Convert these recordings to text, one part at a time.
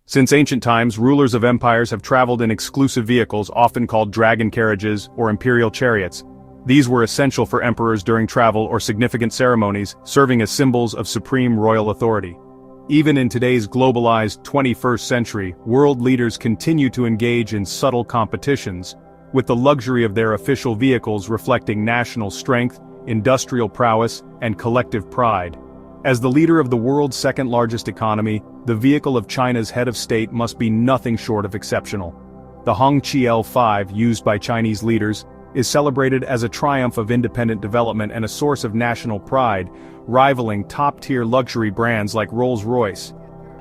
Since ancient times, rulers of empires have traveled in exclusive vehicles often called dragon carriages or imperial chariots. These were essential for emperors during travel or significant ceremonies, serving as symbols of supreme royal authority. Even in today's globalized 21st century, world leaders continue to engage in subtle competitions, with the luxury of their official vehicles reflecting national strength, industrial prowess, and collective pride. As the leader of the world's second-largest economy, the vehicle of China's head of state must be nothing short of exceptional. The Hongqi L5, used by Chinese leaders, is celebrated as a triumph of independent development and a source of national pride, rivaling top-tier luxury brands like Rolls-Royce.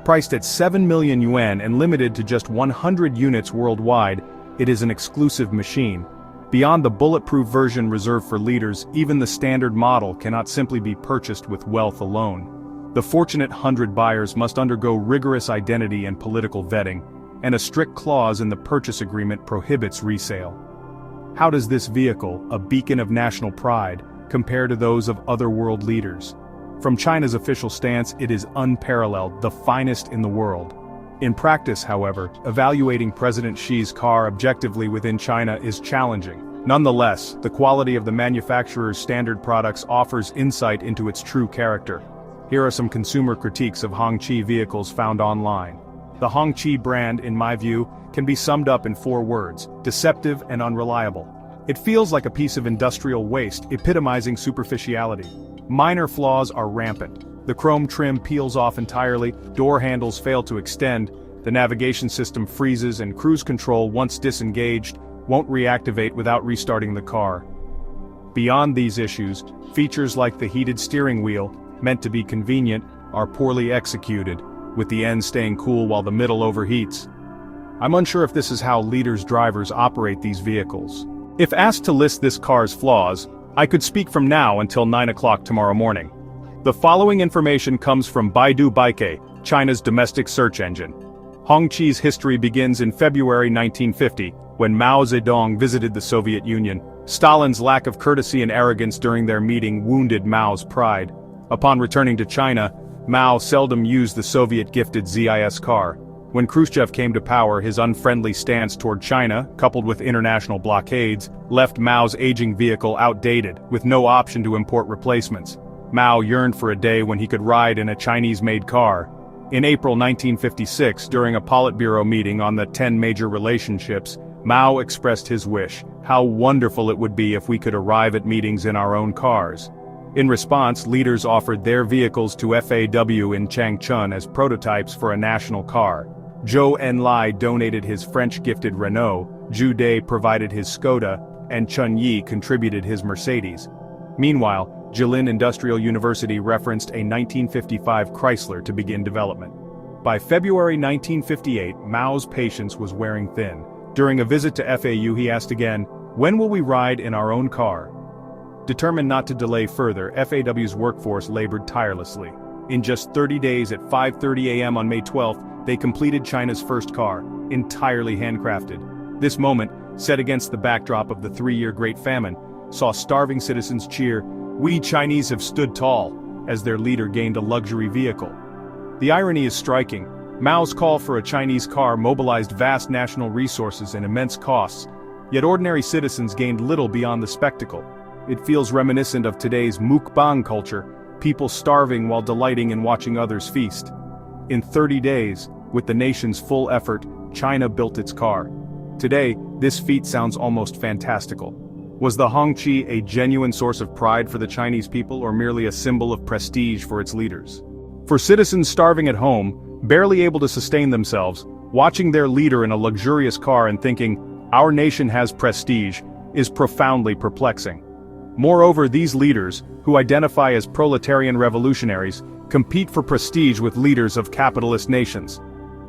Priced at 7 million yuan and limited to just 100 units worldwide, it is an exclusive machine. Beyond the bulletproof version reserved for leaders, even the standard model cannot simply be purchased with wealth alone. The fortunate 100 buyers must undergo rigorous identity and political vetting, and a strict clause in the purchase agreement prohibits resale. How does this vehicle, a beacon of national pride, compare to those of other world leaders? From China's official stance, it is unparalleled, the finest in the world. In practice, however, evaluating President Xi's car objectively within China is challenging. Nonetheless, the quality of the manufacturer's standard products offers insight into its true character. Here are some consumer critiques of Hongqi vehicles found online. The Hongqi brand, in my view, can be summed up in 4 words: deceptive and unreliable. It feels like a piece of industrial waste, epitomizing superficiality. Minor flaws are rampant. The chrome trim peels off entirely, door handles fail to extend, the navigation system freezes, and cruise control, once disengaged, won't reactivate without restarting the car. Beyond these issues, features like the heated steering wheel, meant to be convenient, are poorly executed, with the end staying cool while the middle overheats. I'm unsure if this is how leaders' drivers operate these vehicles. If asked to list this car's flaws, I could speak from now until 9 o'clock tomorrow morning. The following information comes from Baidu Baike, China's domestic search engine. Hongqi's history begins in February 1950, when Mao Zedong visited the Soviet Union. Stalin's lack of courtesy and arrogance during their meeting wounded Mao's pride. Upon returning to China, Mao seldom used the Soviet-gifted ZIS car. When Khrushchev came to power, his unfriendly stance toward China, coupled with international blockades, left Mao's aging vehicle outdated, with no option to import replacements. Mao yearned for a day when he could ride in a Chinese-made car. In April 1956, during a Politburo meeting on the 10 major relationships, Mao expressed his wish: how wonderful it would be if we could arrive at meetings in our own cars. In response, leaders offered their vehicles to FAW in Changchun as prototypes for a national car. Zhou Enlai donated his French-gifted Renault, Zhu Dai provided his Skoda, and Chun Yi contributed his Mercedes. Meanwhile, Jilin Industrial University referenced a 1955 Chrysler to begin development. By February 1958, Mao's patience was wearing thin. During a visit to FAU, he asked again, "When will we ride in our own car?" Determined not to delay further, FAW's workforce labored tirelessly. In just 30 days at 5:30 a.m. on May 12th, they completed China's first car, entirely handcrafted. This moment, set against the backdrop of the 3-year Great Famine, saw starving citizens cheer, "We Chinese have stood tall," as their leader gained a luxury vehicle. The irony is striking. Mao's call for a Chinese car mobilized vast national resources and immense costs, yet ordinary citizens gained little beyond the spectacle. It feels reminiscent of today's mukbang culture, people starving while delighting in watching others feast. In 30 days, with the nation's full effort, China built its car. Today, this feat sounds almost fantastical. Was the Hongqi a genuine source of pride for the Chinese people, or merely a symbol of prestige for its leaders? For citizens starving at home, barely able to sustain themselves, watching their leader in a luxurious car and thinking, "Our nation has prestige," is profoundly perplexing. Moreover, these leaders, who identify as proletarian revolutionaries, compete for prestige with leaders of capitalist nations.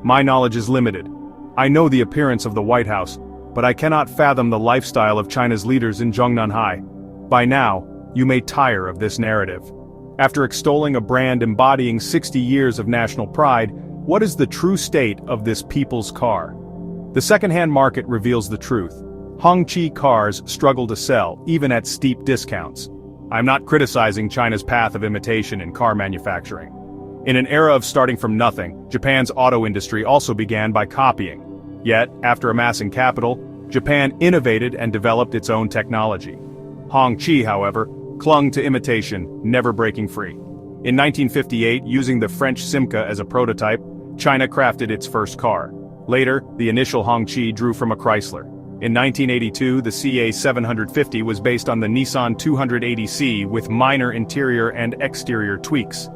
My knowledge is limited. I know the appearance of the White House, but I cannot fathom the lifestyle of China's leaders in Zhongnanhai. By now, you may tire of this narrative. After extolling a brand embodying 60 years of national pride, what is the true state of this people's car? The second-hand market reveals the truth. Hongqi cars struggle to sell, even at steep discounts. I'm not criticizing China's path of imitation in car manufacturing. In an era of starting from nothing, Japan's auto industry also began by copying. Yet, after amassing capital, Japan innovated and developed its own technology. Hongqi, however, clung to imitation, never breaking free. In 1958, using the French Simca as a prototype, China crafted its first car. Later, the initial Hongqi drew from a Chrysler. In 1982, the CA750 was based on the Nissan 280C with minor interior and exterior tweaks.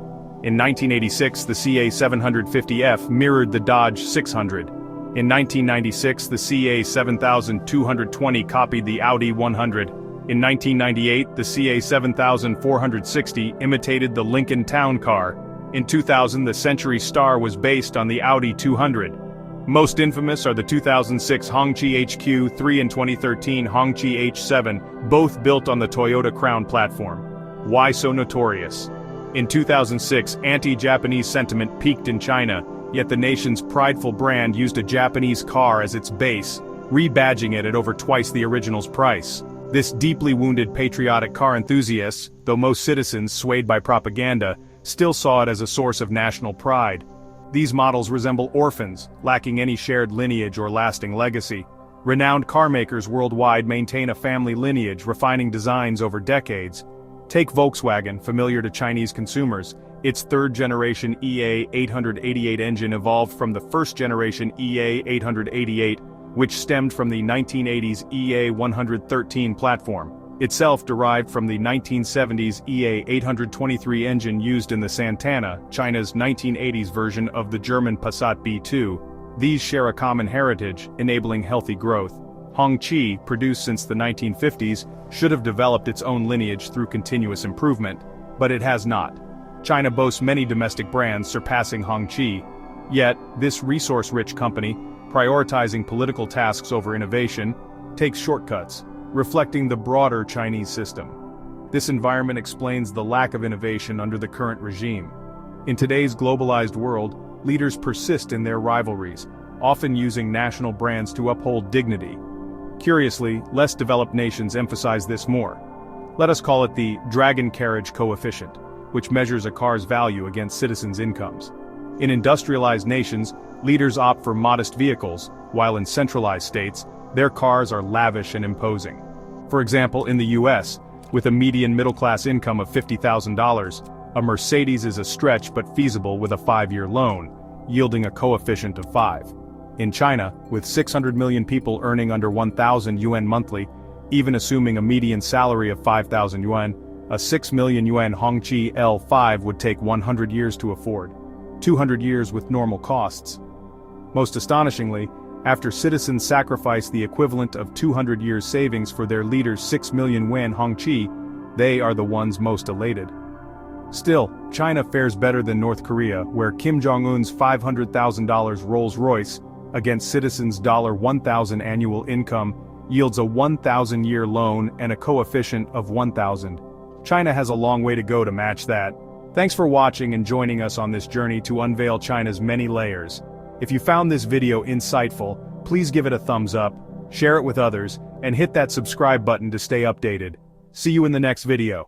In 1986, the CA750F mirrored the Dodge 600. In 1996, the CA7220 copied the Audi 100. In 1998, the CA7460 imitated the Lincoln Town Car. In 2000, the Century Star was based on the Audi 200. Most infamous are the 2006 Hongqi HQ3 and 2013 Hongqi H7, both built on the Toyota Crown platform. Why so notorious? In 2006, anti-Japanese sentiment peaked in China, yet the nation's prideful brand used a Japanese car as its base, rebadging it at over twice the original's price. This deeply wounded patriotic car enthusiasts, though most citizens, swayed by propaganda, still saw it as a source of national pride. These models resemble orphans, lacking any shared lineage or lasting legacy. Renowned car makers worldwide maintain a family lineage, refining designs over decades. Take Volkswagen, familiar to Chinese consumers. Its third-generation EA888 engine evolved from the first-generation EA888, which stemmed from the 1980s EA113 platform, itself derived from the 1970s EA823 engine used in the Santana, China's 1980s version of the German Passat B2. These share a common heritage, enabling healthy growth. Hongqi, produced since the 1950s, should have developed its own lineage through continuous improvement, but it has not. China boasts many domestic brands surpassing Hongqi. Yet, this resource-rich company, prioritizing political tasks over innovation, takes shortcuts, reflecting the broader Chinese system. This environment explains the lack of innovation under the current regime. In today's globalized world, leaders persist in their rivalries, often using national brands to uphold dignity. Curiously, less developed nations emphasize this more. Let us call it the Carriage Coefficient, which measures a car's value against citizens' incomes. In industrialized nations, leaders opt for modest vehicles, while in centralized states, their cars are lavish and imposing. For example, in the US, with a median middle-class income of $50,000, a Mercedes is a stretch but feasible with a 5-year loan, yielding a coefficient of 5. In China, with 600 million people earning under 1,000 yuan monthly, even assuming a median salary of 5,000 yuan, a 6 million yuan Hongqi L5 would take 100 years to afford. 200 years with normal costs. Most astonishingly, after citizens sacrifice the equivalent of 200 years savings for their leader's 6 million yuan Hongqi, they are the ones most elated. Still, China fares better than North Korea, where Kim Jong-un's $500,000 Rolls-Royce, against citizens' $1,000 annual income, yields a 1,000-year loan and a coefficient of 1,000. China has a long way to go to match that. Thanks for watching and joining us on this journey to unveil China's many layers. If you found this video insightful, please give it a thumbs up, share it with others, and hit that subscribe button to stay updated. See you in the next video.